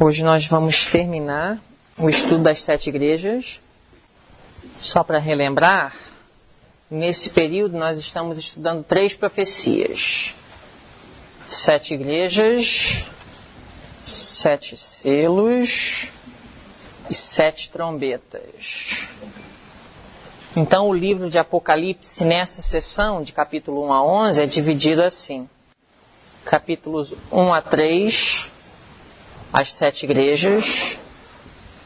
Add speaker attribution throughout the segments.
Speaker 1: Hoje nós vamos terminar o estudo das 7 igrejas. Só para relembrar, nesse período nós estamos estudando 3 profecias. 7 igrejas, 7 selos e 7 trombetas. Então o livro de Apocalipse, nessa sessão, de capítulo 1 a 11, é dividido assim. Capítulos 1 a 3, as 7 igrejas.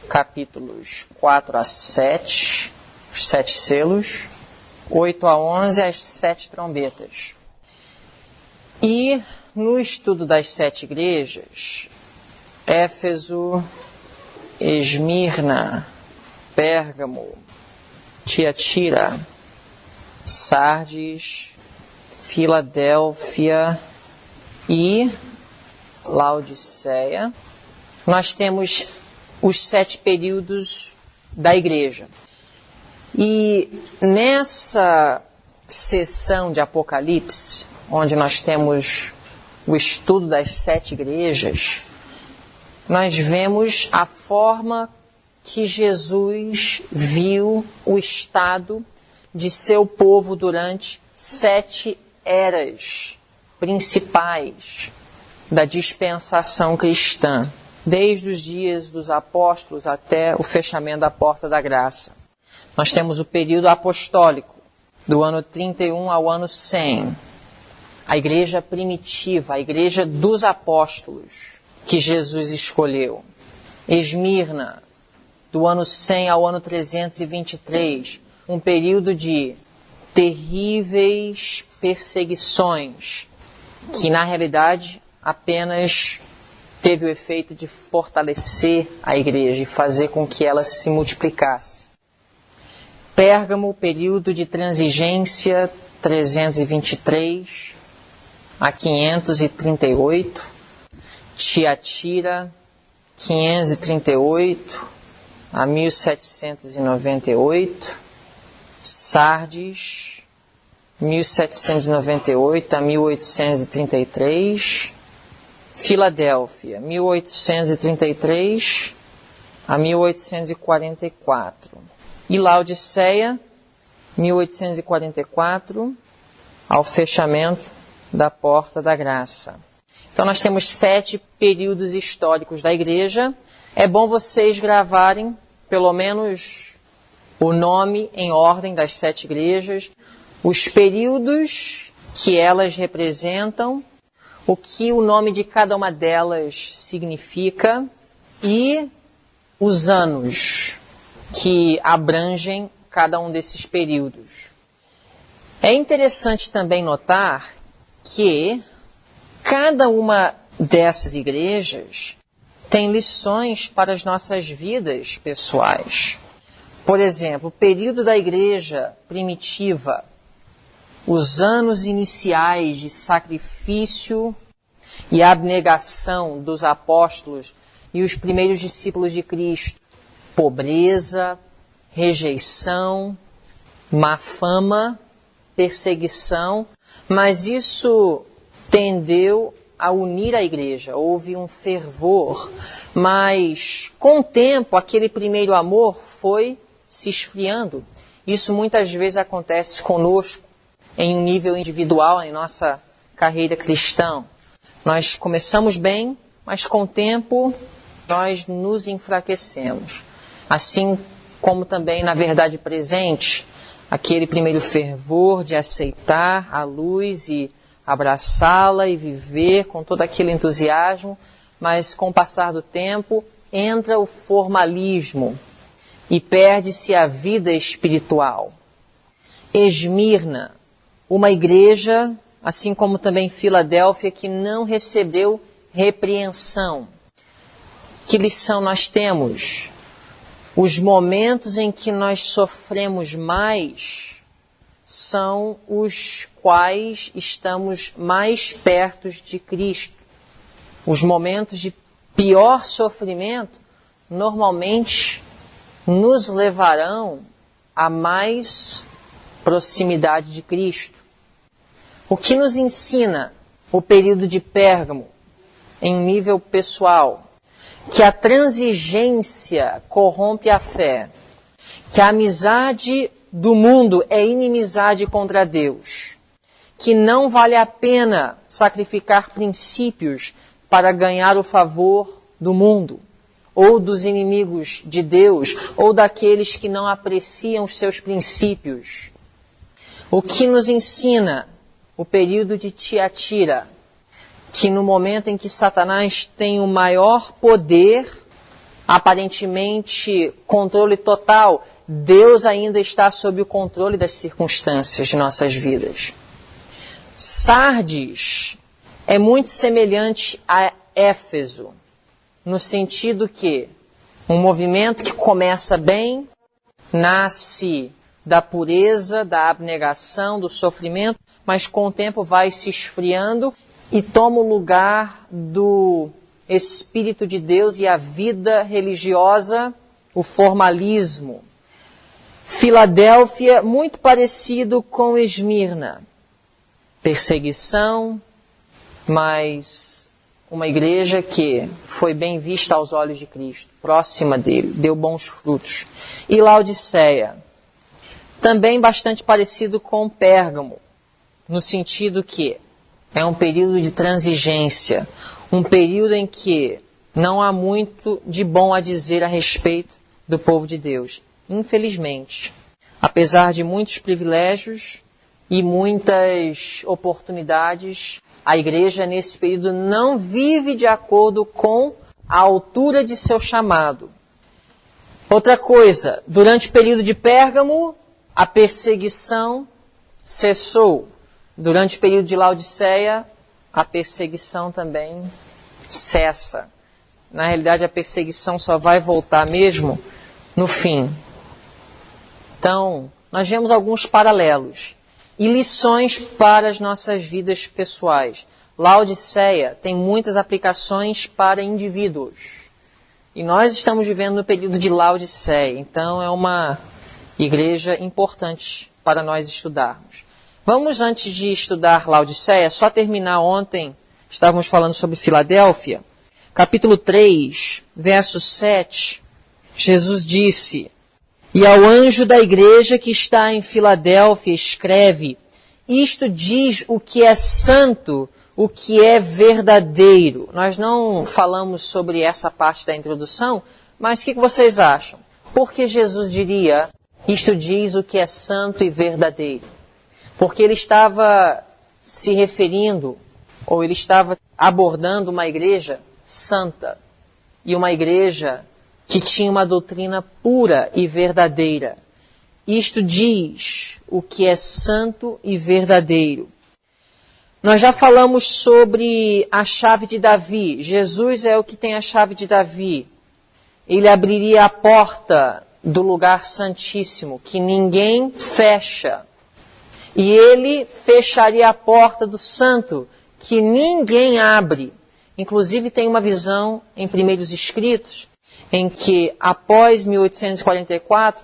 Speaker 1: Capítulos 4 a 7, os 7 selos. 8 a 11, as 7 trombetas. E no estudo das 7 igrejas, Éfeso, Esmirna, Pérgamo, Tiatira, Sardes, Filadélfia e Laodiceia, nós temos os 7 períodos da igreja. E nessa sessão de Apocalipse, onde nós temos o estudo das 7 igrejas, nós vemos a forma que Jesus viu o estado de seu povo durante 7 eras principais da dispensação cristã, desde os dias dos apóstolos até o fechamento da porta da graça. Nós temos o período apostólico, do ano 31 ao ano 100. A igreja primitiva, a igreja dos apóstolos, que Jesus escolheu. Esmirna, do ano 100 ao ano 323, um período de terríveis perseguições, que na realidade apenas teve o efeito de fortalecer a igreja e fazer com que ela se multiplicasse. Pérgamo, período de transigência, 323 a 538. Tiatira, 538 a 1798. Sardes, 1798 a 1833. Filadélfia, 1833 a 1844. E Laodiceia, 1844, ao fechamento da porta da graça. Então nós temos 7 períodos históricos da igreja. É bom vocês gravarem pelo menos o nome em ordem das 7 igrejas, os períodos que elas representam, o que o nome de cada uma delas significa e os anos que abrangem cada um desses períodos. É interessante também notar que cada uma dessas igrejas tem lições para as nossas vidas pessoais. Por exemplo, o período da igreja primitiva, os anos iniciais de sacrifício e abnegação dos apóstolos e os primeiros discípulos de Cristo, pobreza, rejeição, má fama, perseguição, mas isso tendeu a unir a igreja, houve um fervor, mas com o tempo aquele primeiro amor foi se esfriando. Isso muitas vezes acontece conosco em um nível individual, em nossa carreira cristã. Nós começamos bem, mas com o tempo nós nos enfraquecemos. Assim como também na verdade presente, aquele primeiro fervor de aceitar a luz e abraçá-la e viver com todo aquele entusiasmo, mas com o passar do tempo entra o formalismo e perde-se a vida espiritual. Esmirna, uma igreja, assim como também Filadélfia, que não recebeu repreensão. Que lição nós temos? Os momentos em que nós sofremos mais são os quais estamos mais perto de Cristo. Os momentos de pior sofrimento normalmente nos levarão a mais proximidade de Cristo. O que nos ensina o período de Pérgamo em nível pessoal? que a transigência corrompe a fé, que a amizade do mundo é inimizade contra Deus, que não vale a pena sacrificar princípios para ganhar o favor do mundo, ou dos inimigos de Deus, ou daqueles que não apreciam os seus princípios. O que nos ensina o período de Tiatira, que no momento em que Satanás tem o maior poder, aparentemente controle total, Deus ainda está sob o controle das circunstâncias de nossas vidas. Sardes é muito semelhante a Éfeso, no sentido que um movimento que começa bem, nasce da pureza, da abnegação, do sofrimento, mas com o tempo vai se esfriando e toma o lugar do Espírito de Deus e a vida religiosa, o formalismo. Filadélfia, muito parecido com Esmirna. Perseguição, mas uma igreja que foi bem vista aos olhos de Cristo, próxima dele, deu bons frutos. E Laodiceia, também bastante parecido com Pérgamo, no sentido que é um período de transigência, um período em que não há muito de bom a dizer a respeito do povo de Deus. Infelizmente, apesar de muitos privilégios e muitas oportunidades, a igreja nesse período não vive de acordo com a altura de seu chamado. Outra coisa, durante o período de Pérgamo, a perseguição cessou. Durante o período de Laodiceia, a perseguição também cessa. Na realidade, a perseguição só vai voltar mesmo no fim. Então, nós vemos alguns paralelos e lições para as nossas vidas pessoais. Laodiceia tem muitas aplicações para indivíduos. E nós estamos vivendo no período de Laodiceia, então é uma igreja importante para nós estudarmos. Vamos, antes de estudar Laodiceia, só terminar ontem, estávamos falando sobre Filadélfia, capítulo 3, verso 7, Jesus disse: "E ao anjo da igreja que está em Filadélfia escreve, isto diz o que é santo, o que é verdadeiro." Nós não falamos sobre essa parte da introdução, mas o que vocês acham? Por que Jesus diria, isto diz o que é santo e verdadeiro? Porque ele estava se referindo, ou ele estava abordando uma igreja santa, e uma igreja que tinha uma doutrina pura e verdadeira. Isto diz o que é santo e verdadeiro. Nós já falamos sobre a chave de Davi. Jesus é o que tem a chave de Davi. Ele abriria a porta do lugar santíssimo, que ninguém fecha. E ele fecharia a porta do santo, que ninguém abre. Inclusive tem uma visão em Primeiros Escritos, em que após 1844,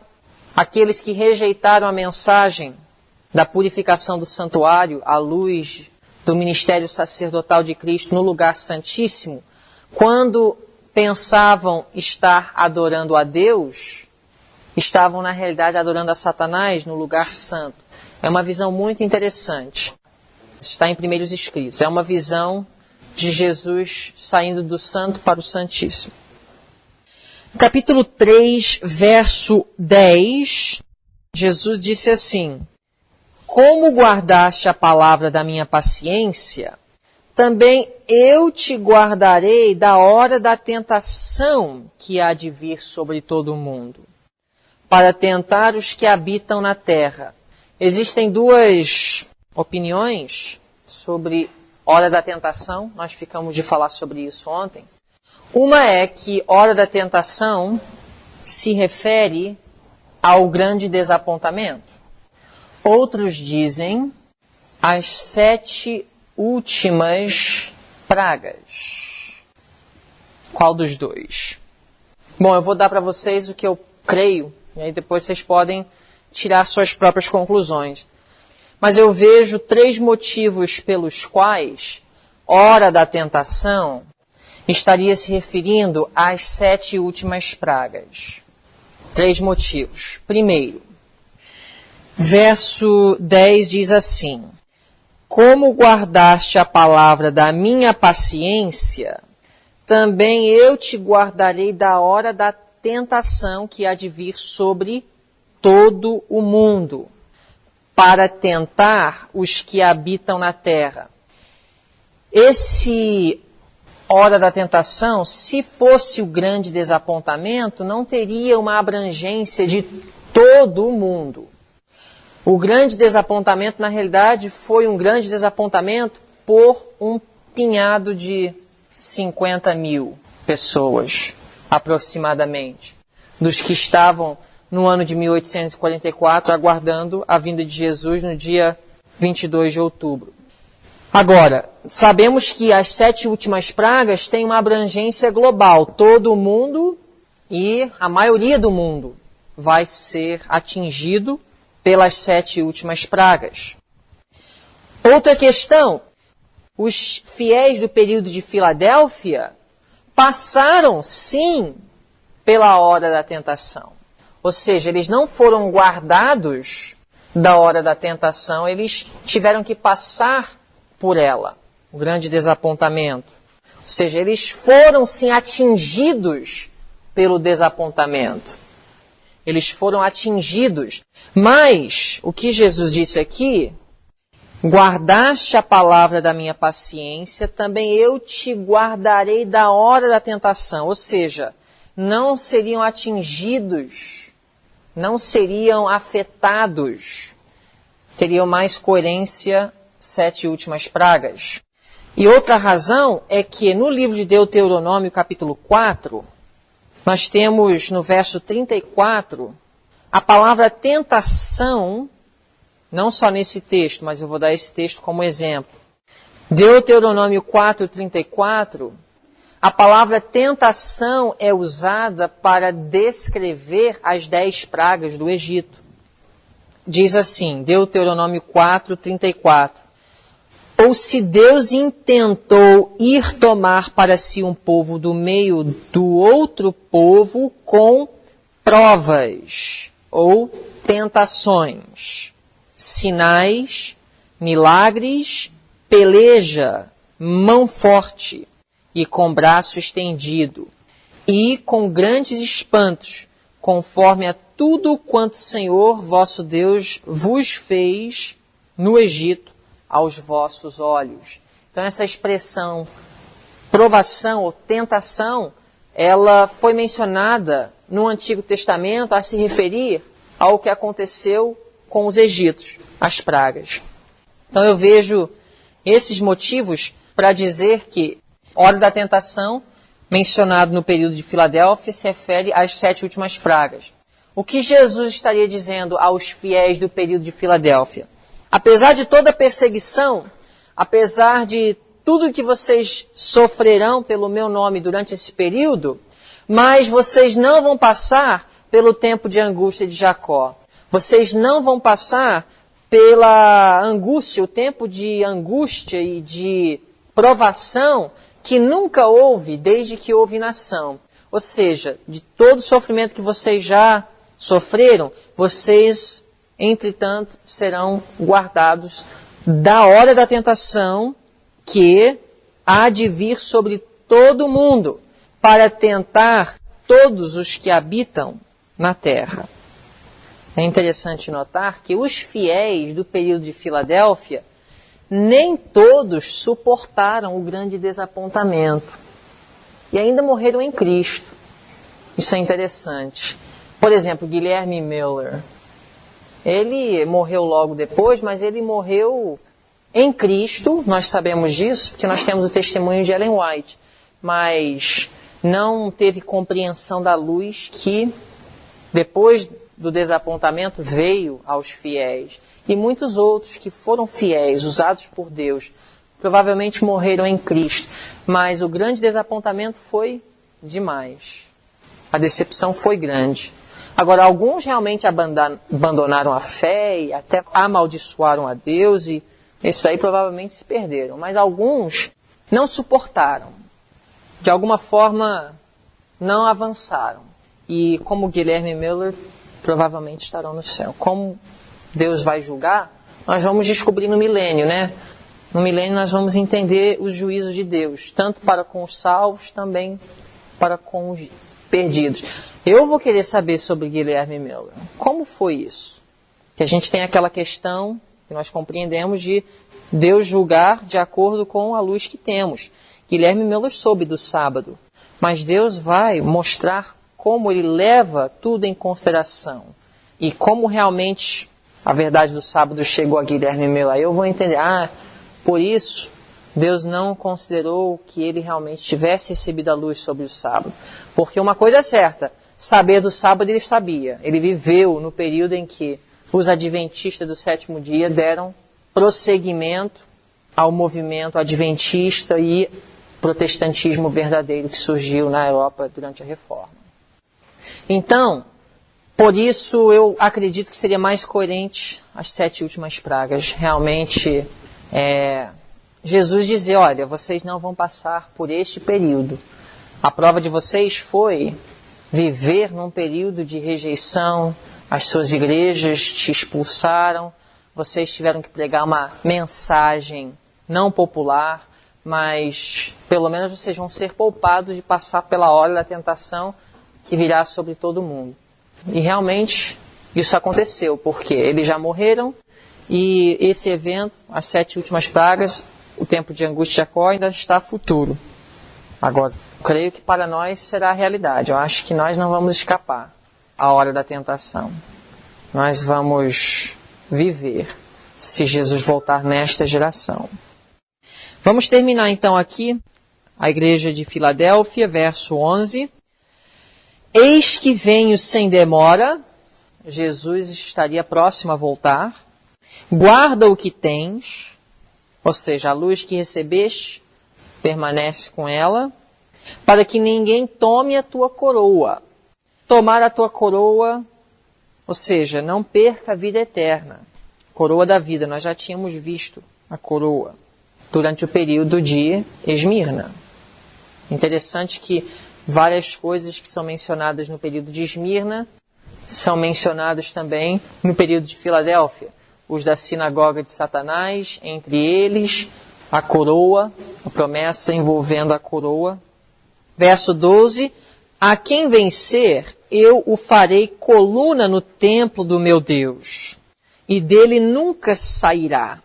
Speaker 1: aqueles que rejeitaram a mensagem da purificação do santuário à luz do ministério sacerdotal de Cristo no lugar santíssimo, quando pensavam estar adorando a Deus, estavam na realidade adorando a Satanás no lugar santo. É uma visão muito interessante. Está em Primeiros Escritos. É uma visão de Jesus saindo do santo para o santíssimo. Capítulo 3, verso 10, Jesus disse assim: "Como guardaste a palavra da minha paciência, também eu te guardarei da hora da tentação que há de vir sobre todo o mundo, para tentar os que habitam na terra." Existem duas opiniões sobre hora da tentação. Nós ficamos de falar sobre isso ontem. Uma é que hora da tentação se refere ao grande desapontamento. Outros dizem as 7 últimas pragas. Qual dos dois? Bom, eu vou dar para vocês o que eu creio, e aí depois vocês podem tirar suas próprias conclusões. Mas eu vejo 3 motivos pelos quais hora da tentação estaria se referindo às 7 últimas pragas. 3 motivos. Primeiro, verso 10 diz assim: como guardaste a palavra da minha paciência, também eu te guardarei da hora da tentação que há de vir sobre todo o mundo, para tentar os que habitam na terra. Esse hora da tentação, se fosse o grande desapontamento, não teria uma abrangência de todo o mundo. O grande desapontamento, na realidade, foi um grande desapontamento por um punhado de 50 mil pessoas, aproximadamente, dos que estavam no ano de 1844 aguardando a vinda de Jesus no dia 22 de outubro. Agora, sabemos que as 7 últimas pragas têm uma abrangência global. Todo o mundo e a maioria do mundo vai ser atingido pelas 7 últimas pragas. Outra questão: os fiéis do período de Filadélfia passaram, sim, pela hora da tentação. Ou seja, eles não foram guardados da hora da tentação, eles tiveram que passar por ela, o grande desapontamento. Ou seja, eles foram, sim, atingidos pelo desapontamento. Eles foram atingidos. Mas, o que Jesus disse aqui: guardaste a palavra da minha paciência, também eu te guardarei da hora da tentação. Ou seja, não seriam atingidos, não seriam afetados. Teriam mais coerência 7 últimas pragas. E outra razão é que no livro de Deuteronômio, capítulo 4, nós temos no verso 34 a palavra tentação, não só nesse texto, mas eu vou dar esse texto como exemplo. Deuteronômio 4:34, a palavra tentação é usada para descrever as 10 pragas do Egito. Diz assim, Deuteronômio 4:34, ou se Deus intentou ir tomar para si um povo do meio do outro povo com provas ou tentações, sinais, milagres, peleja, mão forte e com braço estendido, e com grandes espantos, conforme a tudo quanto o Senhor vosso Deus vos fez no Egito aos vossos olhos. Então essa expressão provação ou tentação, ela foi mencionada no Antigo Testamento a se referir ao que aconteceu com os egípcios, as pragas. Então eu vejo esses motivos para dizer que a hora da tentação, mencionado no período de Filadélfia, se refere às 7 últimas pragas. O que Jesus estaria dizendo aos fiéis do período de Filadélfia? Apesar de toda a perseguição, apesar de tudo que vocês sofrerão pelo meu nome durante esse período, mas vocês não vão passar pelo tempo de angústia de Jacó. Vocês não vão passar pela angústia, o tempo de angústia e de provação que nunca houve desde que houve nação. Ou seja, de todo o sofrimento que vocês já sofreram, vocês, entretanto, serão guardados da hora da tentação que há de vir sobre todo o mundo para tentar todos os que habitam na terra. É interessante notar que os fiéis do período de Filadélfia, nem todos suportaram o grande desapontamento e ainda morreram em Cristo. Isso é interessante. Por exemplo, Guilherme Miller. Ele morreu logo depois, mas ele morreu em Cristo, nós sabemos disso, porque nós temos o testemunho de Ellen White, mas não teve compreensão da luz que, depois do desapontamento, veio aos fiéis. E muitos outros que foram fiéis, usados por Deus, provavelmente morreram em Cristo, mas o grande desapontamento foi demais. A decepção foi grande. Agora, alguns realmente abandonaram a fé e até amaldiçoaram a Deus, e esses aí provavelmente se perderam. Mas alguns não suportaram de alguma forma, não avançaram. E como Guilherme Müller, provavelmente estarão no céu. Como Deus vai julgar, nós vamos descobrir no milênio, né? No milênio nós vamos entender os juízos de Deus, tanto para com os salvos, também para com os perdidos. Eu vou querer saber sobre Guilherme Müller. Como foi isso? Que a gente tem aquela questão que nós compreendemos de Deus julgar de acordo com a luz que temos. Guilherme Müller soube do sábado, mas Deus vai mostrar como ele leva tudo em consideração e como realmente a verdade do sábado chegou a Guilherme Müller. Aí eu vou entender, por isso Deus não considerou que ele realmente tivesse recebido a luz sobre o sábado. Porque uma coisa é certa, saber do sábado ele sabia. Ele viveu no período em que os adventistas do sétimo dia deram prosseguimento ao movimento adventista e protestantismo verdadeiro que surgiu na Europa durante a Reforma. Então, por isso eu acredito que seria mais coerente as 7 últimas pragas. Realmente, Jesus dizer, olha, vocês não vão passar por este período. A prova de vocês foi viver num período de rejeição, as suas igrejas te expulsaram, vocês tiveram que pregar uma mensagem não popular, mas pelo menos vocês vão ser poupados de passar pela hora da tentação que virá sobre todo mundo. E realmente isso aconteceu, porque eles já morreram e esse evento, as 7 últimas pragas, o tempo de angústia de Jacó ainda está futuro. Agora, creio que para nós será a realidade. Eu acho que nós não vamos escapar à hora da tentação. Nós vamos viver se Jesus voltar nesta geração. Vamos terminar então aqui a igreja de Filadélfia, verso 11. Eis que venho sem demora. Jesus estaria próximo a voltar. Guarda o que tens, ou seja, a luz que recebeste, permanece com ela, para que ninguém tome a tua coroa. Tomar a tua coroa, ou seja, não perca a vida eterna. Coroa da vida, nós já tínhamos visto a coroa durante o período de Esmirna. Interessante que várias coisas que são mencionadas no período de Esmirna são mencionadas também no período de Filadélfia. Os da sinagoga de Satanás, entre eles, a coroa, a promessa envolvendo a coroa. Verso 12, a quem vencer, eu o farei coluna no templo do meu Deus, e dele nunca sairá.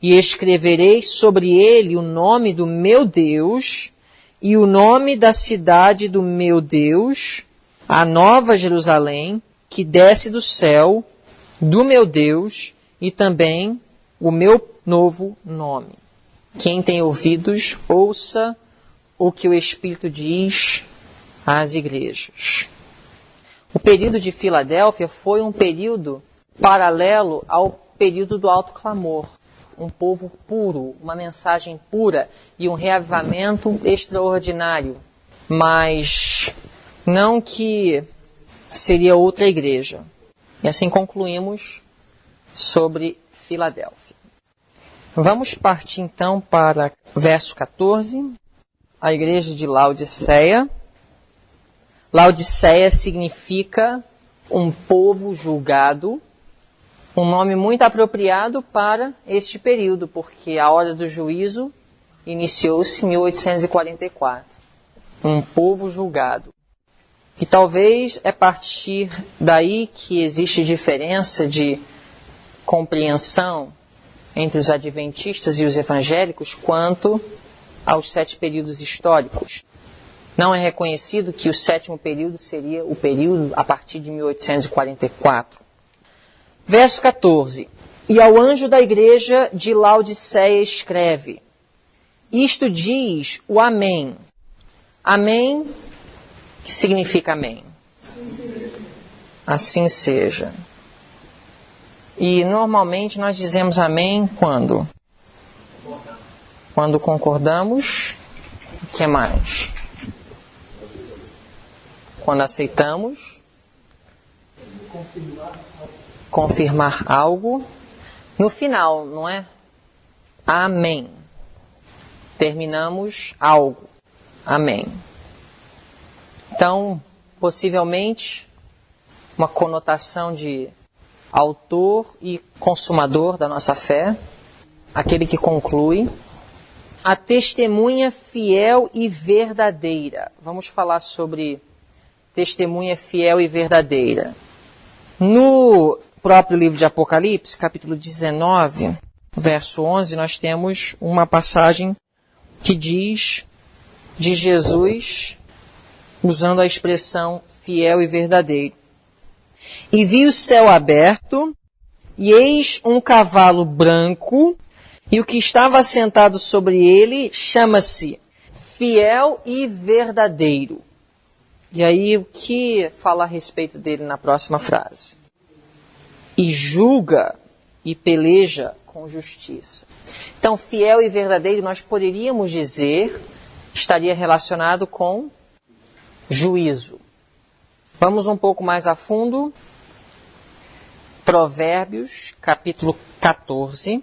Speaker 1: E escreverei sobre ele o nome do meu Deus e o nome da cidade do meu Deus, a nova Jerusalém, que desce do céu, do meu Deus, e também o meu novo nome. Quem tem ouvidos, ouça o que o Espírito diz às igrejas. O período de Filadélfia foi um período paralelo ao período do alto clamor. Um povo puro, uma mensagem pura e um reavivamento extraordinário. Mas não que seria outra igreja. E assim concluímos sobre Filadélfia. Vamos partir então para verso 14, a igreja de Laodiceia. Laodiceia significa um povo julgado, um nome muito apropriado para este período, porque a hora do juízo iniciou-se em 1844. Um povo julgado. E talvez é a partir daí que existe diferença de compreensão entre os adventistas e os evangélicos quanto aos 7 períodos históricos. Não é reconhecido que o 7º período seria o período a partir de 1844. Verso 14. E ao anjo da igreja de Laodiceia escreve: isto diz o Amém. Amém, que significa amém? Assim seja. E normalmente nós dizemos amém quando? Quando concordamos. O que mais? Quando aceitamos. Confirmar algo. No final, não é? Amém. Terminamos algo. Amém. Então, possivelmente, uma conotação de autor e consumador da nossa fé, aquele que conclui. A testemunha fiel e verdadeira. Vamos falar sobre testemunha fiel e verdadeira. No próprio livro de Apocalipse, capítulo 19, verso 11, nós temos uma passagem que diz de Jesus, usando a expressão fiel e verdadeiro. E vi o céu aberto, e eis um cavalo branco, e o que estava assentado sobre ele chama-se Fiel e Verdadeiro. E aí, o que fala a respeito dele na próxima frase? E julga e peleja com justiça. Então, fiel e verdadeiro, nós poderíamos dizer, estaria relacionado com juízo. Vamos um pouco mais a fundo. Provérbios, capítulo 14.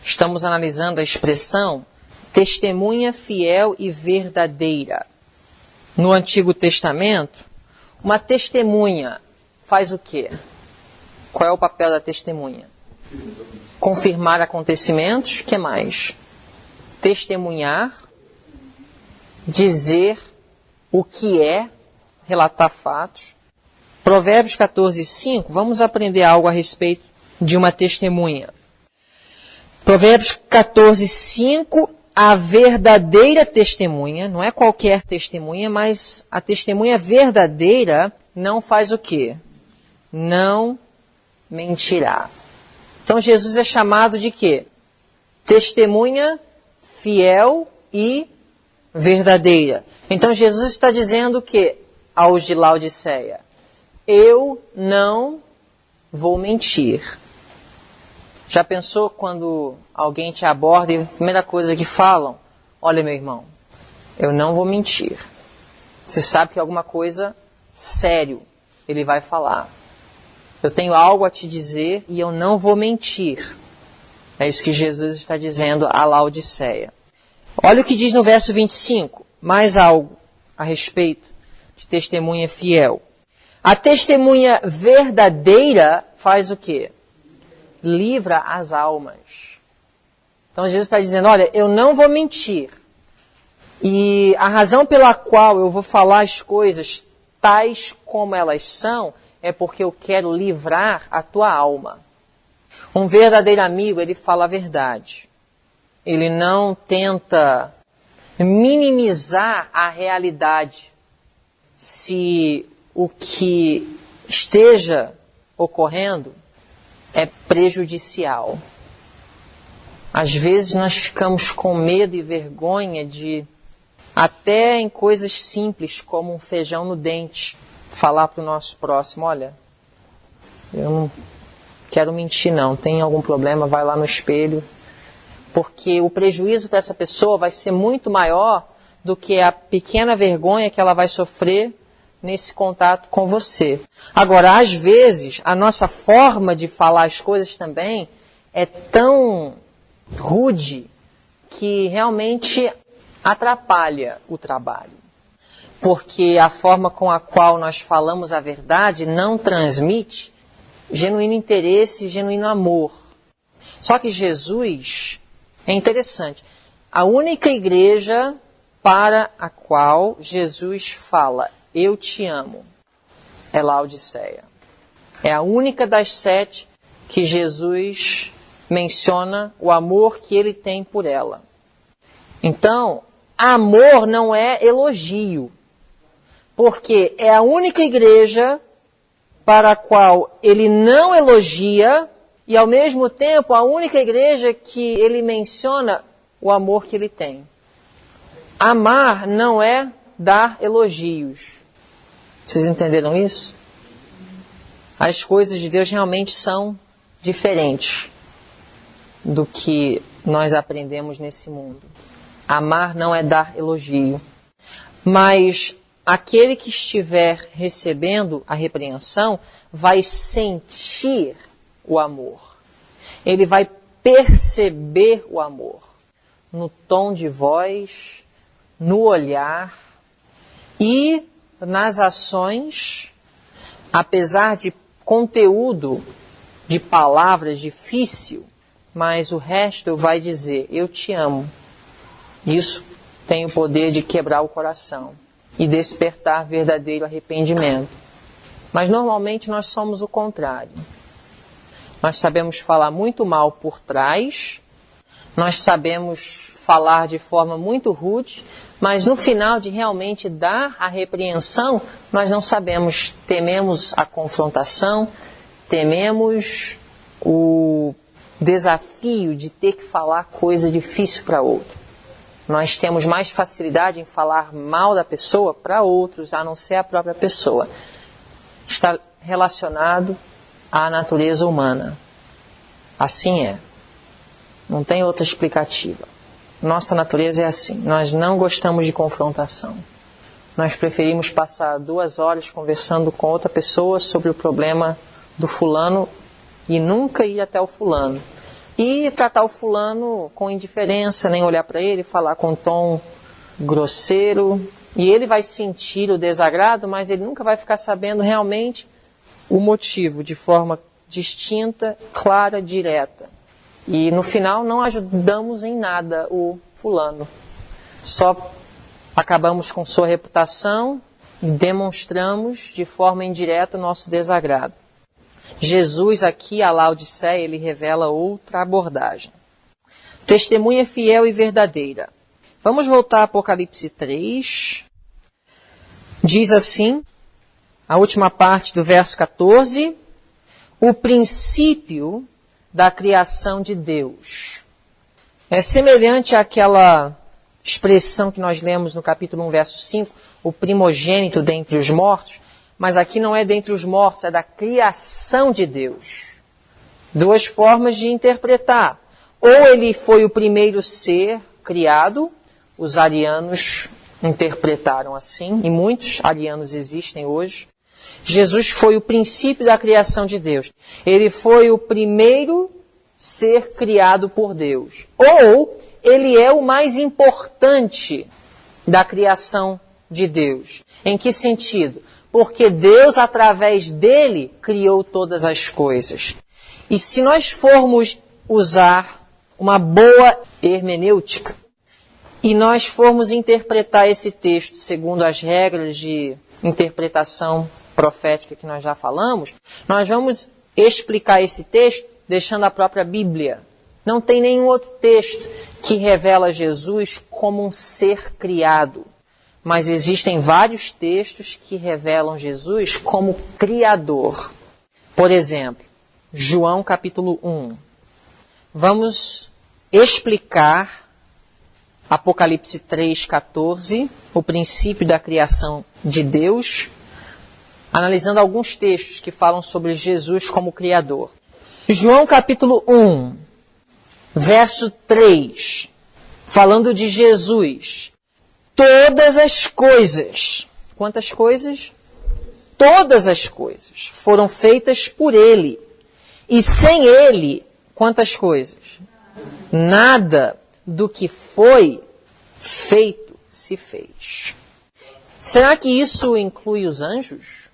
Speaker 1: Estamos analisando a expressão testemunha fiel e verdadeira. No Antigo Testamento, uma testemunha faz o quê? Qual é o papel da testemunha? Confirmar acontecimentos, o que mais? Testemunhar, dizer o que é, relatar fatos. Provérbios 14, 5, vamos aprender algo a respeito de uma testemunha. Provérbios 14, 5, a verdadeira testemunha, não é qualquer testemunha, mas a testemunha verdadeira não faz o quê? Não mentirá. Então Jesus é chamado de quê? Testemunha fiel e verdadeira. Então Jesus está dizendo que aos de Laodiceia, eu não vou mentir. Já pensou quando alguém te aborda e a primeira coisa que falam, olha meu irmão, eu não vou mentir. Você sabe que alguma coisa sério ele vai falar. Eu tenho algo a te dizer e eu não vou mentir. É isso que Jesus está dizendo a Laodiceia. Olha o que diz no verso 25, mais algo a respeito de testemunha fiel. A testemunha verdadeira faz o quê? Livra as almas. Então Jesus está dizendo, olha, eu não vou mentir. E a razão pela qual eu vou falar as coisas tais como elas são, é porque eu quero livrar a tua alma. Um verdadeiro amigo, ele fala a verdade. Ele não tenta minimizar a realidade. Se o que esteja ocorrendo é prejudicial. Às vezes nós ficamos com medo e vergonha de, até em coisas simples, como um feijão no dente, falar para o nosso próximo, olha, eu não quero mentir não, tem algum problema, vai lá no espelho. Porque o prejuízo para essa pessoa vai ser muito maior do que a pequena vergonha que ela vai sofrer nesse contato com você. Agora, às vezes, a nossa forma de falar as coisas também é tão rude que realmente atrapalha o trabalho. Porque a forma com a qual nós falamos a verdade não transmite genuíno interesse e genuíno amor. Só que Jesus, é interessante, a única igreja para a qual Jesus fala, eu te amo, é Laodiceia. É a única das 7 que Jesus menciona o amor que ele tem por ela. Então, amor não é elogio, porque é a única igreja para a qual ele não elogia e, ao mesmo tempo, a única igreja que ele menciona o amor que ele tem. Amar não é dar elogios. Vocês entenderam isso? As coisas de Deus realmente são diferentes do que nós aprendemos nesse mundo. Amar não é dar elogio. Mas aquele que estiver recebendo a repreensão vai sentir o amor. Ele vai perceber o amor no tom de voz, no olhar e nas ações, apesar de conteúdo de palavras difícil, mas o resto vai dizer, eu te amo. Isso tem o poder de quebrar o coração e despertar verdadeiro arrependimento. Mas normalmente nós somos o contrário. Nós sabemos falar muito mal por trás, nós sabemos falar de forma muito rude, mas no final de realmente dar a repreensão, nós não sabemos, tememos a confrontação, tememos o desafio de ter que falar coisa difícil para outro. Nós temos mais facilidade em falar mal da pessoa para outros, a não ser a própria pessoa. Está relacionado à natureza humana. Assim é. Não tem outra explicativa. Nossa natureza é assim. Nós não gostamos de confrontação. Nós preferimos passar 2 horas conversando com outra pessoa sobre o problema do fulano e nunca ir até o fulano. E tratar o fulano com indiferença, nem olhar para ele, falar com um tom grosseiro. E ele vai sentir o desagrado, mas ele nunca vai ficar sabendo realmente o motivo, de forma distinta, clara, direta. E no final não ajudamos em nada o fulano. Só acabamos com sua reputação e demonstramos de forma indireta o nosso desagrado. Jesus aqui, a Laodiceia, ele revela outra abordagem. Testemunha fiel e verdadeira. Vamos voltar a Apocalipse 3. Diz assim, a última parte do verso 14, o princípio da criação de Deus. É semelhante àquela expressão que nós lemos no capítulo 1, verso 5, o primogênito dentre os mortos, mas aqui não é dentre os mortos, é da criação de Deus. 2 formas de interpretar. Ou ele foi o primeiro ser criado, os arianos interpretaram assim, e muitos arianos existem hoje. Jesus foi o princípio da criação de Deus. Ele foi o primeiro ser criado por Deus. Ou ele é o mais importante da criação de Deus. Em que sentido? Porque Deus, através dele, criou todas as coisas. E se nós formos usar uma boa hermenêutica, e nós formos interpretar esse texto segundo as regras de interpretação profética que nós já falamos, nós vamos explicar esse texto deixando a própria Bíblia. Não tem nenhum outro texto que revela Jesus como um ser criado. Mas existem vários textos que revelam Jesus como criador. Por exemplo, João capítulo 1. Vamos explicar Apocalipse 3:14, o princípio da criação de Deus, analisando alguns textos que falam sobre Jesus como criador. João capítulo 1, verso 3, falando de Jesus. Todas as coisas, quantas coisas? Todas as coisas foram feitas por Ele. E sem Ele, quantas coisas? Nada do que foi feito se fez. Será que isso inclui os anjos?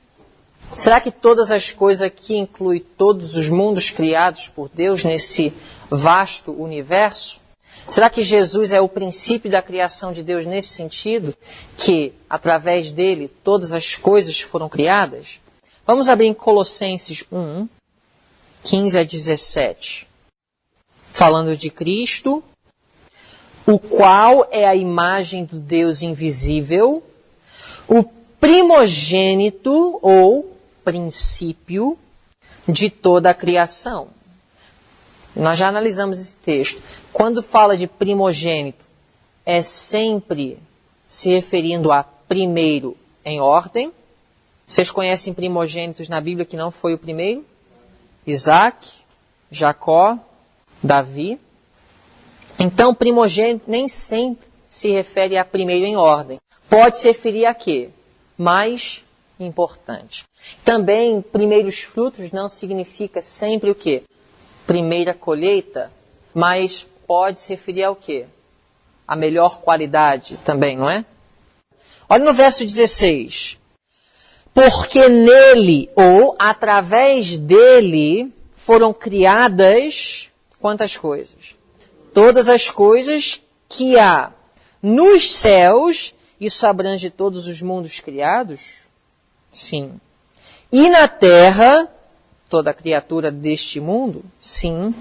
Speaker 1: Será que todas as coisas aqui inclui todos os mundos criados por Deus nesse vasto universo? Será que Jesus é o princípio da criação de Deus nesse sentido? Que, através dele, todas as coisas foram criadas? Vamos abrir em Colossenses 1, 15 a 17. Falando de Cristo, o qual é a imagem do Deus invisível, o primogênito ou princípio de toda a criação. Nós já analisamos esse texto. Quando fala de primogênito, é sempre se referindo a primeiro em ordem. Vocês conhecem primogênitos na Bíblia que não foi o primeiro? Isaac, Jacó, Davi. Então, primogênito nem sempre se refere a primeiro em ordem. Pode se referir a quê? Mais importante. Também, primeiros frutos não significa sempre o quê? Primeira colheita, mas pode se referir ao quê? a melhor qualidade também, não é? Olha no verso 16. Porque nele, ou através dele, foram criadas quantas coisas? Todas as coisas que há nos céus, isso abrange todos os mundos criados? Sim. E na terra, toda criatura deste mundo? Sim.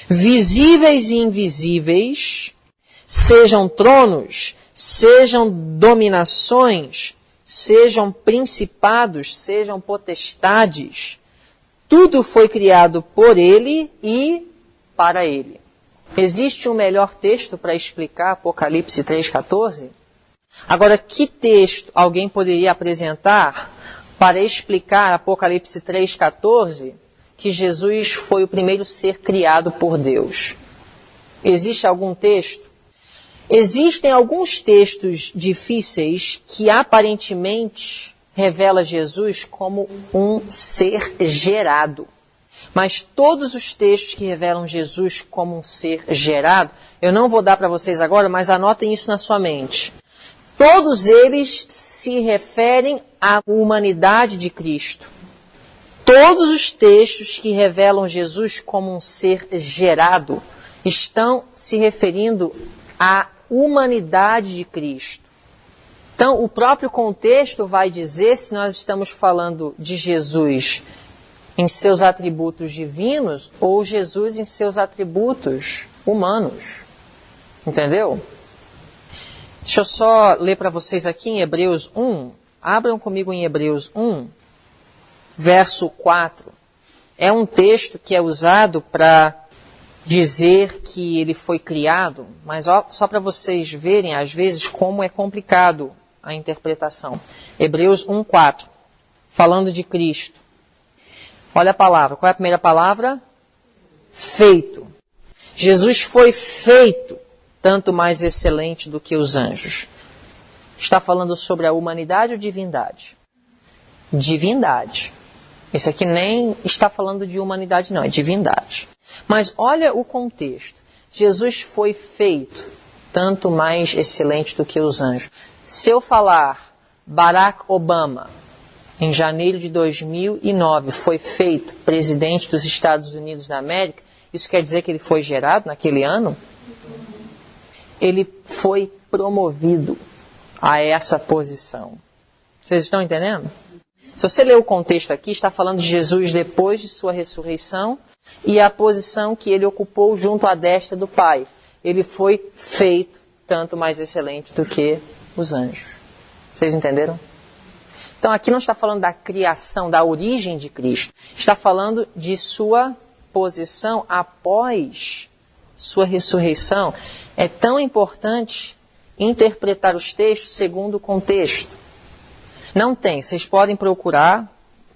Speaker 1: Visíveis e invisíveis, sejam tronos, sejam dominações, sejam principados, sejam potestades, tudo foi criado por ele e para ele. Existe um melhor texto para explicar Apocalipse 3,14? Agora, que texto alguém poderia apresentar para explicar Apocalipse 3,14 que Jesus foi o primeiro ser criado por Deus? Existe algum texto? Existem alguns textos difíceis que aparentemente revelam Jesus como um ser gerado. Mas todos os textos que revelam Jesus como um ser gerado, eu não vou dar para vocês agora, mas anotem isso na sua mente. Todos eles se referem à humanidade de Cristo. Todos os textos que revelam Jesus como um ser gerado estão se referindo à humanidade de Cristo. Então, o próprio contexto vai dizer se nós estamos falando de Jesus em seus atributos divinos ou Jesus em seus atributos humanos. Entendeu? Deixa eu só ler para vocês aqui em Hebreus 1. Abram comigo em Hebreus 1, verso 4. É um texto que é usado para dizer que ele foi criado, mas só para vocês verem, às vezes, como é complicado a interpretação. Hebreus 1, 4. Falando de Cristo. Olha a palavra. Qual é a primeira palavra? Feito. Jesus foi feito, tanto mais excelente do que os anjos. Está falando sobre a humanidade ou divindade? Divindade. Esse aqui nem está falando de humanidade, não, é divindade. Mas olha o contexto. Jesus foi feito, tanto mais excelente do que os anjos. Se eu falar Barack Obama, em janeiro de 2009, foi feito presidente dos Estados Unidos da América, isso quer dizer que ele foi gerado naquele ano? Ele foi promovido a essa posição. Vocês estão entendendo? Se você ler o contexto aqui, está falando de Jesus depois de sua ressurreição e a posição que ele ocupou junto à destra do Pai. Ele foi feito tanto mais excelente do que os anjos. Vocês entenderam? Então aqui não está falando da criação, da origem de Cristo. Está falando de sua posição após sua ressurreição. É tão importante interpretar os textos segundo o contexto. Não tem, vocês podem procurar,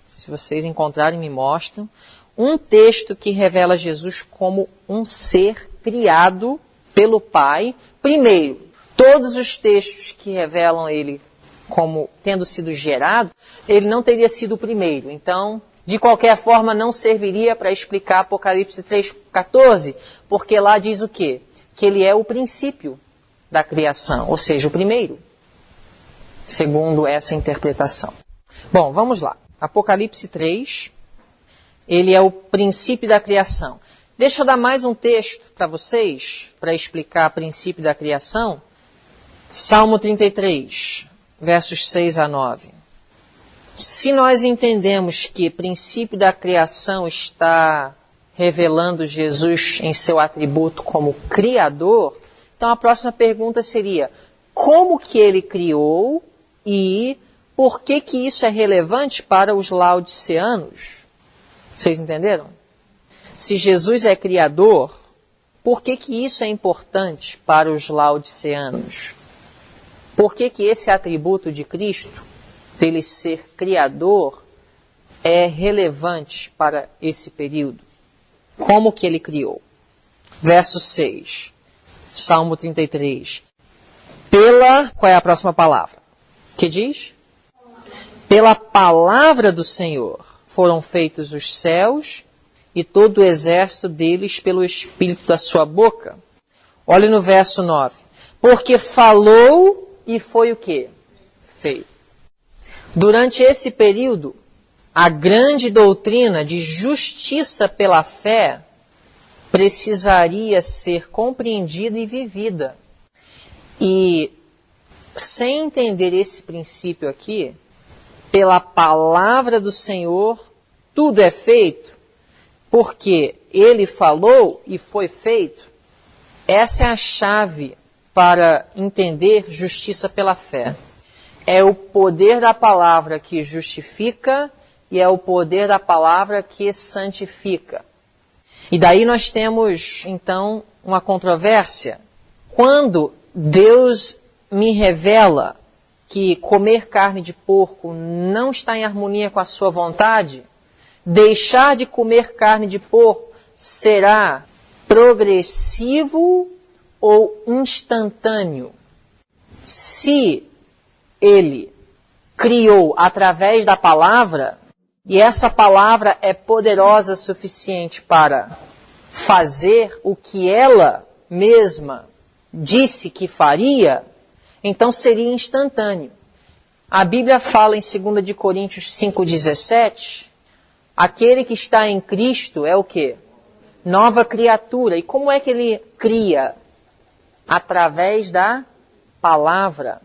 Speaker 1: se vocês encontrarem, me mostram, um texto que revela Jesus como um ser criado pelo Pai. Primeiro, todos os textos que revelam ele como tendo sido gerado, ele não teria sido o primeiro. Então, de qualquer forma, não serviria para explicar Apocalipse 3,14, porque lá diz o quê? Que ele é o princípio da criação, ou seja, o primeiro, segundo essa interpretação. Bom, vamos lá. Apocalipse 3, ele é o princípio da criação. Deixa eu dar mais um texto para vocês, para explicar o princípio da criação. Salmo 33, versos 6 a 9. Se nós entendemos que o princípio da criação está revelando Jesus em seu atributo como Criador, então a próxima pergunta seria, como que ele criou e por que que isso é relevante para os laodiceanos? Vocês entenderam? Se Jesus é Criador, por que que isso é importante para os laodiceanos? Por que que esse atributo de Cristo, dele ser Criador, é relevante para esse período? Como que ele criou? Verso 6, Salmo 33. Qual é a próxima palavra? Que diz? Pela palavra do Senhor foram feitos os céus e todo o exército deles pelo espírito da sua boca. Olhe no verso 9. porque falou e foi o quê? Feito. Durante esse período, a grande doutrina de justiça pela fé precisaria ser compreendida e vivida. E sem entender esse princípio aqui, pela palavra do Senhor, tudo é feito, porque Ele falou e foi feito. Essa é a chave para entender justiça pela fé. É o poder da palavra que justifica e é o poder da palavra que santifica. E daí nós temos, então, uma controvérsia. Quando Deus me revela que comer carne de porco não está em harmonia com a sua vontade, deixar de comer carne de porco será progressivo ou instantâneo? Se Ele criou através da palavra, e essa palavra é poderosa o suficiente para fazer o que ela mesma disse que faria, então seria instantâneo. A Bíblia fala em 2 Coríntios 5,17, aquele que está em Cristo é o quê? Nova criatura. E como é que ele cria? Através da palavra.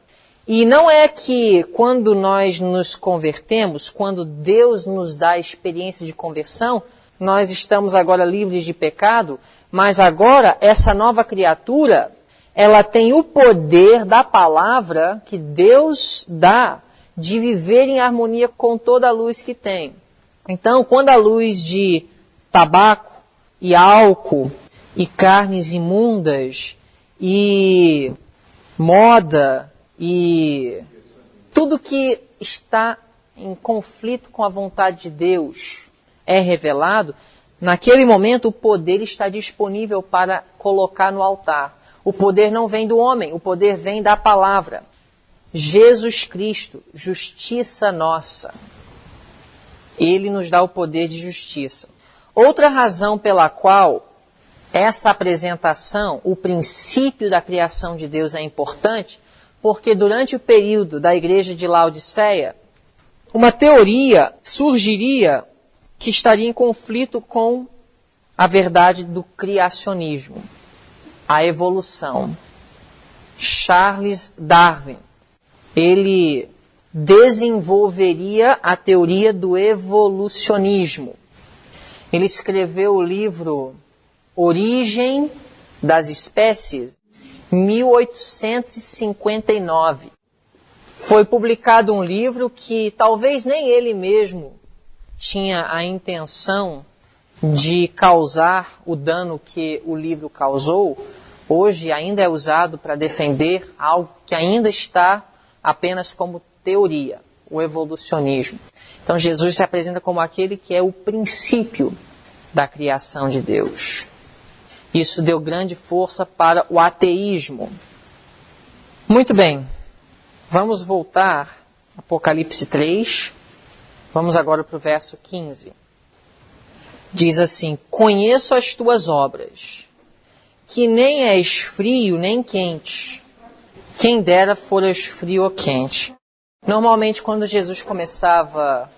Speaker 1: E não é que quando nós nos convertemos, quando Deus nos dá a experiência de conversão, nós estamos agora livres de pecado, mas agora essa nova criatura, ela tem o poder da palavra que Deus dá de viver em harmonia com toda a luz que tem. Então, quando a luz de tabaco e álcool e carnes imundas e moda e tudo que está em conflito com a vontade de Deus é revelado, naquele momento o poder está disponível para colocar no altar. O poder não vem do homem, o poder vem da palavra. Jesus Cristo, justiça nossa. Ele nos dá o poder de justiça. Outra razão pela qual essa apresentação, o princípio da criação de Deus é importante, porque durante o período da igreja de Laodiceia, uma teoria surgiria que estaria em conflito com a verdade do criacionismo, a evolução. Charles Darwin, ele desenvolveria a teoria do evolucionismo. Ele escreveu o livro Origem das Espécies, 1859. Foi publicado um livro que talvez nem ele mesmo tinha a intenção de causar o dano que o livro causou. Hoje ainda é usado para defender algo que ainda está apenas como teoria, o evolucionismo. Então Jesus se apresenta como aquele que é o princípio da criação de Deus. Isso deu grande força para o ateísmo. Muito bem, vamos voltar a Apocalipse 3, vamos agora para o verso 15. Diz assim: conheço as tuas obras, que nem és frio nem quente. Quem dera foras frio ou quente. Normalmente, quando Jesus começava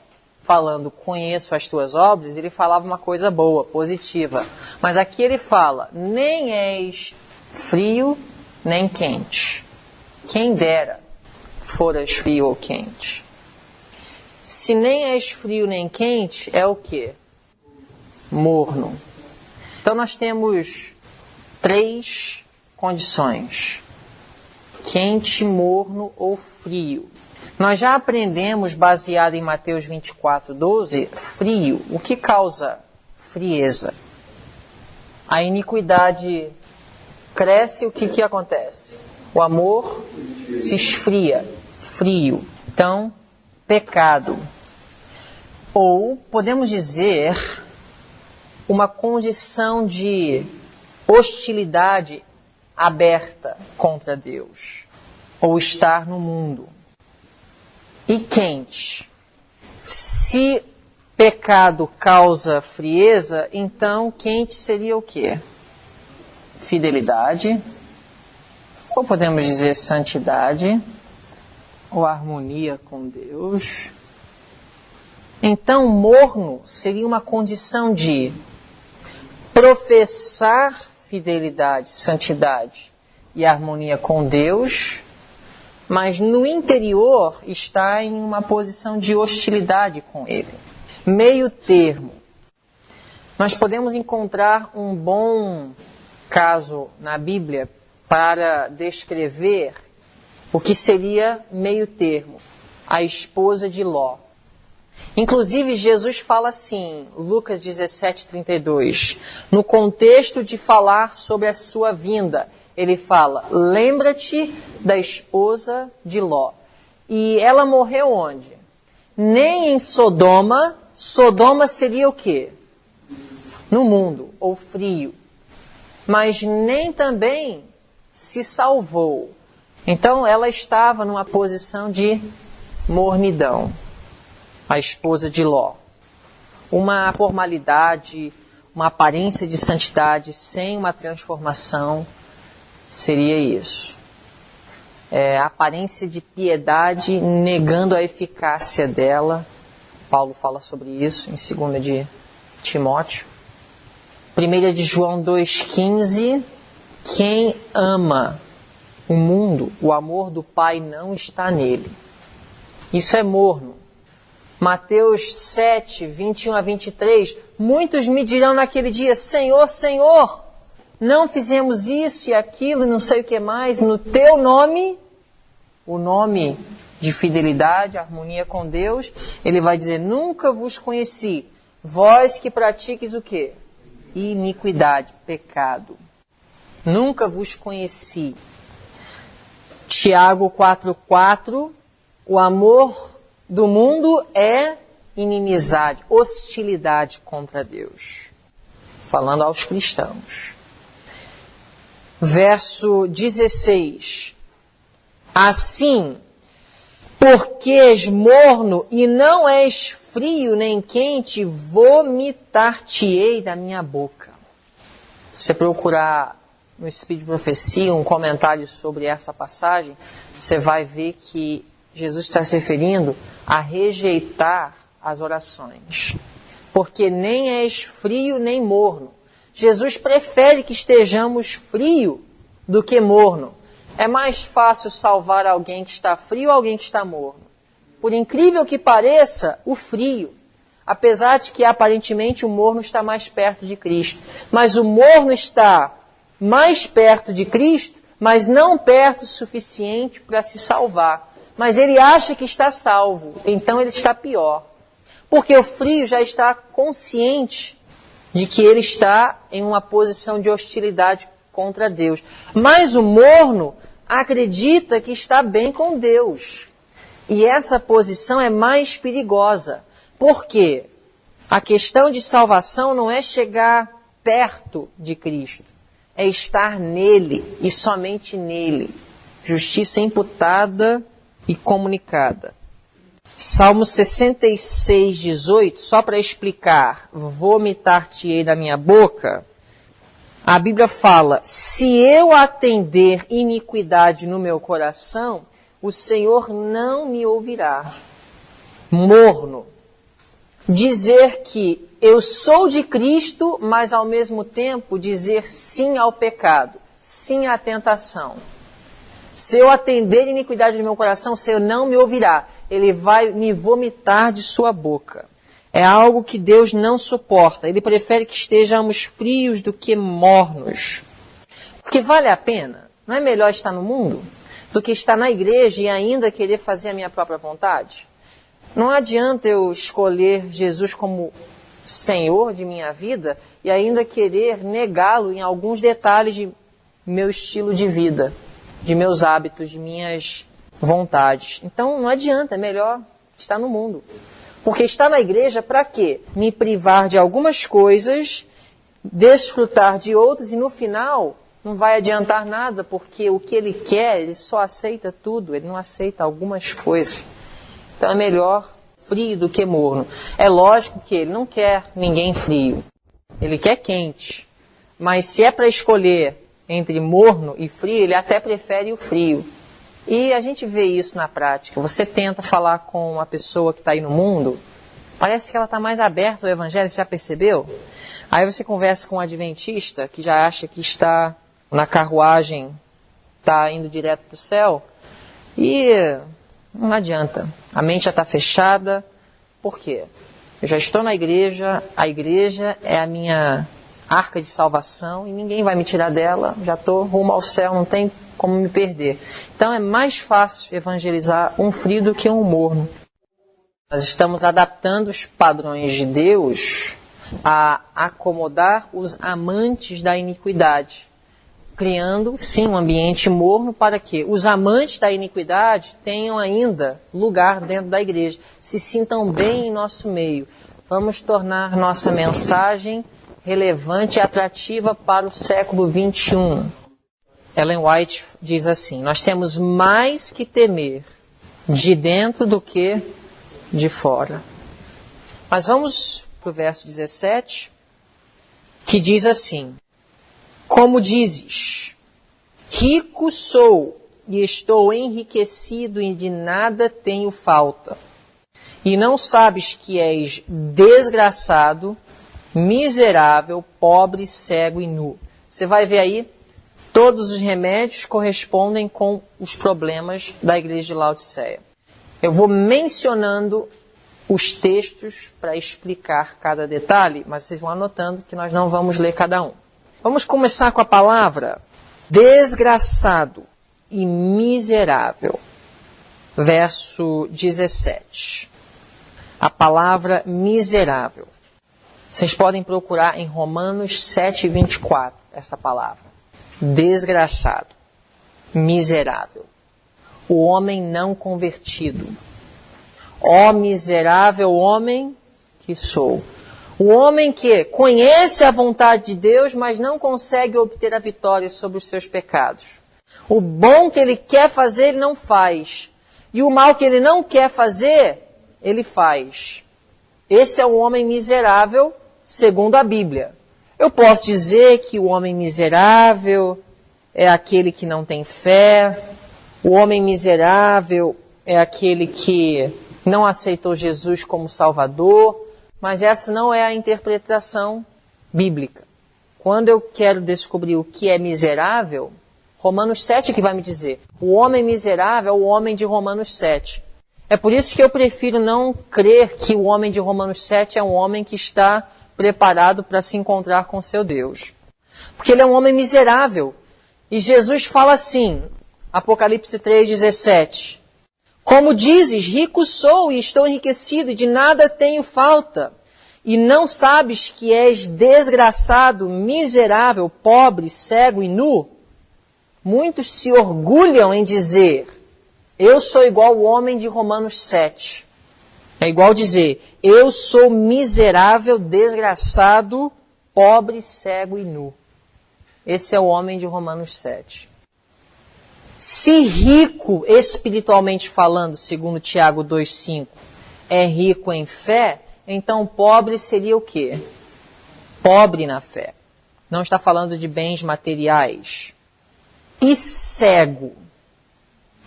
Speaker 1: falando conheço as tuas obras, ele falava uma coisa boa, positiva. Mas aqui ele fala, nem és frio nem quente. Quem dera foras frio ou quente. Se nem és frio nem quente, é o quê? Morno. Então nós temos 3 condições: quente, morno ou frio. Nós já aprendemos, baseado em Mateus 24:12, frio. O que causa frieza? A iniquidade cresce, o que acontece? O amor se esfria, frio. Então, pecado. Ou, podemos dizer, uma condição de hostilidade aberta contra Deus, ou estar no mundo. E quente. Se pecado causa frieza, então quente seria o quê? Fidelidade, ou podemos dizer santidade, ou harmonia com Deus. Então, morno seria uma condição de professar fidelidade, santidade e harmonia com Deus, mas no interior está em uma posição de hostilidade com Ele. Meio termo. Nós podemos encontrar um bom caso na Bíblia para descrever o que seria meio termo, a esposa de Ló. Inclusive, Jesus fala assim, Lucas 17:32, no contexto de falar sobre a sua vinda, ele fala, lembra-te da esposa de Ló. E ela morreu onde? Nem em Sodoma. Sodoma seria o quê? No mundo, ou frio. Mas nem também se salvou. Então ela estava numa posição de mornidão, a esposa de Ló. Uma formalidade, uma aparência de santidade sem uma transformação seria isso. A aparência de piedade negando a eficácia dela. Paulo fala sobre isso em 2 de Timóteo. 1 de João 2,15, quem ama o mundo, o amor do Pai não está nele. Isso é morno. Mateus 7, 21-23, muitos me dirão naquele dia, Senhor, Senhor, não fizemos isso e aquilo e não sei o que mais, no teu nome, o nome de fidelidade, harmonia com Deus, ele vai dizer, nunca vos conheci, vós que pratiques o quê? Iniquidade, pecado. Nunca vos conheci. Tiago 4,4, o amor do mundo é inimizade, hostilidade contra Deus. Falando aos cristãos. Verso 16. Assim, porque és morno e não és frio nem quente, vomitar-te-ei da minha boca. Se você procurar no Espírito de Profecia um comentário sobre essa passagem, você vai ver que Jesus está se referindo a rejeitar as orações. Porque nem és frio nem morno. Jesus prefere que estejamos frio do que morno. É mais fácil salvar alguém que está frio ou alguém que está morno. Por incrível que pareça, o frio. Apesar de que aparentemente o morno está mais perto de Cristo. Mas o morno está mais perto de Cristo, mas não perto o suficiente para se salvar. Mas ele acha que está salvo, então ele está pior. Porque o frio já está consciente de que ele está em uma posição de hostilidade contra Deus. Mas o morno acredita que está bem com Deus. E essa posição é mais perigosa. Por quê? A questão de salvação não é chegar perto de Cristo. É estar nele e somente nele. Justiça imputada e comunicada. Salmo 66, 18, só para explicar, vomitar-te-ei da minha boca, a Bíblia fala, se eu atender iniquidade no meu coração, o Senhor não me ouvirá. Morno. Dizer que eu sou de Cristo, mas ao mesmo tempo dizer sim ao pecado, sim à tentação. Se eu atender iniquidade no meu coração, o Senhor não me ouvirá. Ele vai me vomitar de sua boca. É algo que Deus não suporta. Ele prefere que estejamos frios do que mornos. Porque vale a pena. Não é melhor estar no mundo do que estar na igreja e ainda querer fazer a minha própria vontade? Não adianta eu escolher Jesus como Senhor de minha vida e ainda querer negá-lo em alguns detalhes de meu estilo de vida, de meus hábitos, de minhas vontades. Então não adianta, é melhor estar no mundo. Porque estar na igreja para quê? Me privar de algumas coisas, desfrutar de outras e no final não vai adiantar nada, porque o que ele quer, ele só aceita tudo, ele não aceita algumas coisas. Então é melhor frio do que morno. É lógico que ele não quer ninguém frio, ele quer quente. Mas se é para escolher entre morno e frio, ele até prefere o frio. E a gente vê isso na prática. Você tenta falar com uma pessoa que está aí no mundo, parece que ela está mais aberta ao evangelho, você já percebeu? Aí você conversa com um adventista que já acha que está na carruagem, está indo direto para o céu, e não adianta. A mente já está fechada. Por quê? Eu já estou na igreja, a igreja é a minha arca de salvação e ninguém vai me tirar dela, já estou rumo ao céu, não tem como me perder. Então é mais fácil evangelizar um frio do que um morno. Nós estamos adaptando os padrões de Deus a acomodar os amantes da iniquidade, criando, sim, um ambiente morno para que os amantes da iniquidade tenham ainda lugar dentro da igreja, se sintam bem em nosso meio. Vamos tornar nossa mensagem relevante e atrativa para o século 21. Ellen White diz assim: nós temos mais que temer de dentro do que de fora. Mas vamos para o verso 17, que diz assim: como dizes, rico sou e estou enriquecido e de nada tenho falta, e não sabes que és desgraçado, miserável, pobre, cego e nu. Você vai ver aí, todos os remédios correspondem com os problemas da igreja de Laodiceia. Eu vou mencionando os textos para explicar cada detalhe, mas vocês vão anotando que nós não vamos ler cada um. Vamos começar com a palavra desgraçado e miserável. Verso 17. A palavra miserável. Vocês podem procurar em Romanos 7:24 essa palavra. Desgraçado, miserável. O homem não convertido. Ó miserável homem que sou. O homem que conhece a vontade de Deus, mas não consegue obter a vitória sobre os seus pecados. O bom que ele quer fazer, ele não faz. E o mal que ele não quer fazer, ele faz. Esse é o homem miserável, segundo a Bíblia. Eu posso dizer que o homem miserável é aquele que não tem fé. O homem miserável é aquele que não aceitou Jesus como Salvador. Mas essa não é a interpretação bíblica. Quando eu quero descobrir o que é miserável, Romanos 7 que vai me dizer. O homem miserável é o homem de Romanos 7. É por isso que eu prefiro não crer que o homem de Romanos 7 é um homem que está preparado para se encontrar com seu Deus. Porque ele é um homem miserável. E Jesus fala assim, Apocalipse 3:17. Como dizes, rico sou e estou enriquecido e de nada tenho falta. E não sabes que és desgraçado, miserável, pobre, cego e nu? Muitos se orgulham em dizer, eu sou igual ao homem de Romanos 7. É igual dizer, eu sou miserável, desgraçado, pobre, cego e nu. Esse é o homem de Romanos 7. Se rico, espiritualmente falando, segundo Tiago 2,5, é rico em fé, então pobre seria o quê? Pobre na fé. Não está falando de bens materiais. E cego.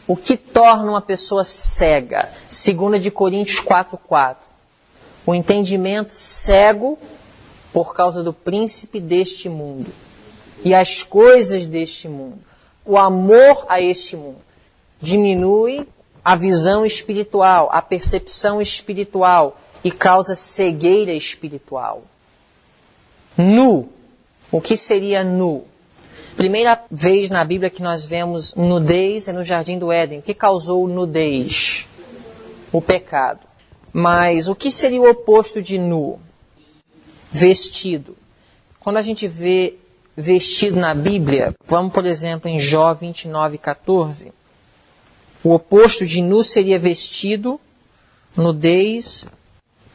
Speaker 1: O que torna uma pessoa cega? 2 Coríntios 4,4. O entendimento cego por causa do príncipe deste mundo e as coisas deste mundo. O amor a este mundo diminui a visão espiritual, a percepção espiritual e causa cegueira espiritual. Nu. O que seria nu? Primeira vez na Bíblia que nós vemos nudez é no Jardim do Éden. O que causou nudez? O pecado. Mas o que seria o oposto de nu? Vestido. Quando a gente vê vestido na Bíblia, vamos, por exemplo, em Jó 29:14. O oposto de nu seria vestido, nudez,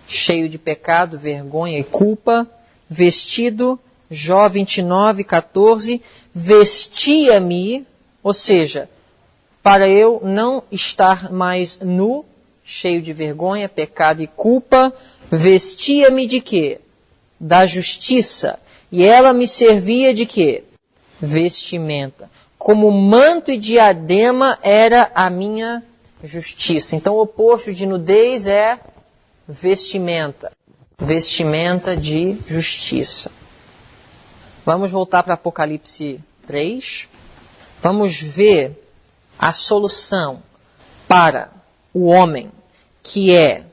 Speaker 1: cheio de pecado, vergonha e culpa. Vestido, Jó 29:14, vestia-me, ou seja, para eu não estar mais nu, cheio de vergonha, pecado e culpa, vestia-me de quê? Da justiça. E ela me servia de quê? vestimenta. Como manto e diadema era a minha justiça. Então o oposto de nudez é vestimenta. Vestimenta de justiça. Vamos voltar para Apocalipse 3. Vamos ver a solução para o homem que é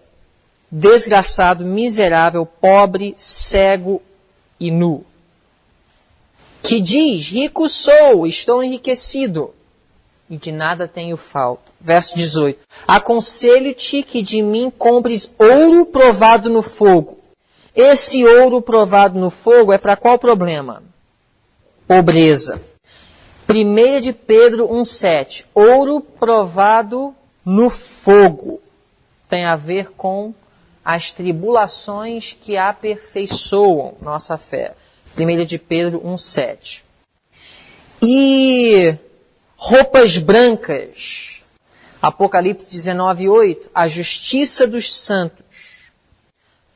Speaker 1: desgraçado, miserável, pobre, cego e nu. Que diz, rico sou, estou enriquecido, e de nada tenho falta. Verso 18. Aconselho-te que de mim compres ouro provado no fogo. Esse ouro provado no fogo é para qual problema? Pobreza. 1 de Pedro 1,7. Ouro provado no fogo. Tem a ver com as tribulações que aperfeiçoam nossa fé. 1 de Pedro 1,7. E roupas brancas. Apocalipse 19,8. A justiça dos santos,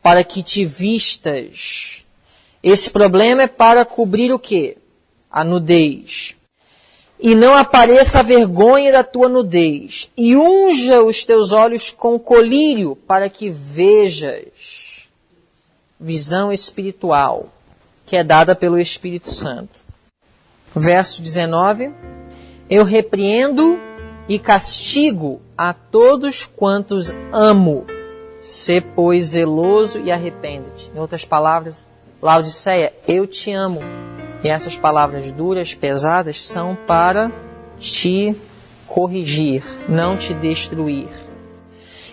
Speaker 1: para que te vistas. Esse problema é para cobrir o quê? A nudez. E não apareça a vergonha da tua nudez. E unja os teus olhos com colírio, para que vejas. Visão espiritual, que é dada pelo Espírito Santo. Verso 19. Eu repreendo e castigo a todos quantos amo. Sê, pois, zeloso e arrepende-te. Em outras palavras, Laodiceia, eu te amo. E essas palavras duras, pesadas, são para te corrigir, não te destruir.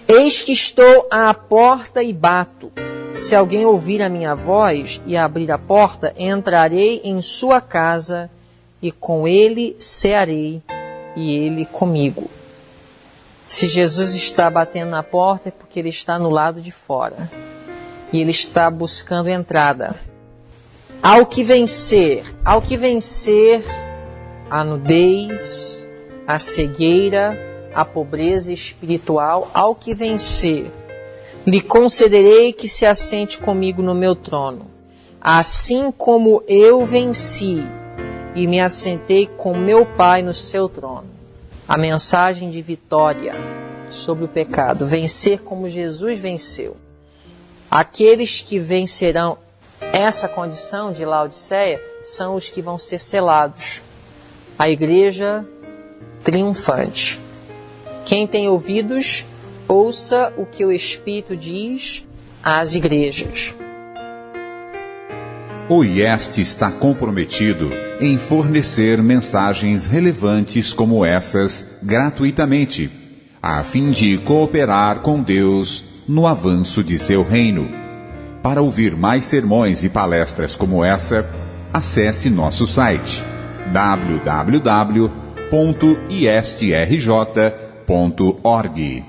Speaker 1: Eis que estou à porta e bato. Se alguém ouvir a minha voz e abrir a porta, entrarei em sua casa e com ele cearei e ele comigo. Se Jesus está batendo na porta é porque ele está no lado de fora. E ele está buscando entrada. Ao que vencer a nudez, a cegueira, a pobreza espiritual, ao que vencer, lhe concederei que se assente comigo no meu trono, assim como eu venci e me assentei com meu Pai no seu trono. A mensagem de vitória sobre o pecado, vencer como Jesus venceu. Aqueles que vencerão essa condição de Laodiceia são os que vão ser selados. A igreja triunfante. Quem tem ouvidos, ouça o que o Espírito diz às igrejas.
Speaker 2: O IEST está comprometido em fornecer mensagens relevantes como essas gratuitamente, a fim de cooperar com Deus no avanço de seu reino. Para ouvir mais sermões e palestras como essa, acesse nosso site www.iestrj.org.